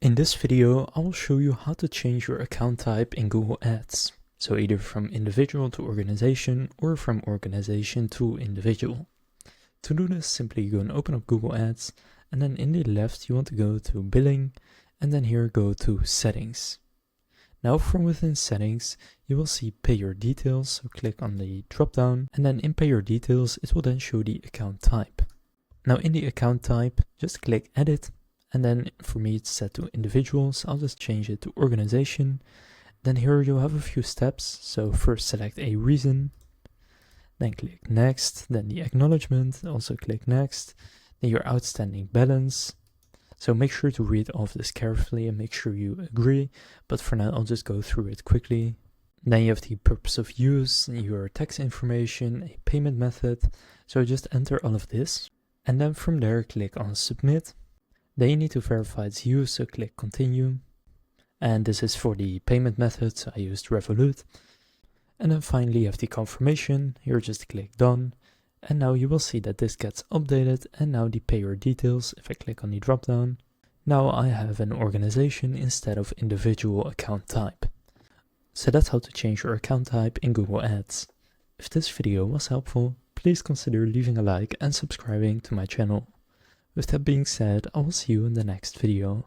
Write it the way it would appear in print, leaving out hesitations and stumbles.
In this video, I will show you how to change your account type in Google Ads. So either from individual to organization or from organization to individual. To do this, simply go and open up Google Ads, and then in the left you want to go to Billing, and then here go to Settings. Now from within Settings, you will see Pay Your Details, so click on the drop down, and then in Pay Your Details it will then show the account type. Now in the account type, just click Edit, and then for me it's set to individuals. I'll just change it to organization. Then here you'll have a few steps, so first select a reason, then click Next, then the acknowledgement, also click Next, then your outstanding balance. So make sure to read all of this carefully and make sure you agree, but for now I'll just go through it quickly. Then you have the purpose of use, your tax information, a payment method, so just enter all of this, and then from there click on Submit. Then you need to verify its use, so click Continue, and this is for the payment method, so I used Revolut. And then finally you have the confirmation, here just click Done. And now you will see that this gets updated, and now the Pay Your Details, if I click on the drop down, now I have an organization instead of individual account type. So that's how to change your account type in Google Ads. If this video was helpful, please consider leaving a like and subscribing to my channel. With that being said, I will see you in the next video.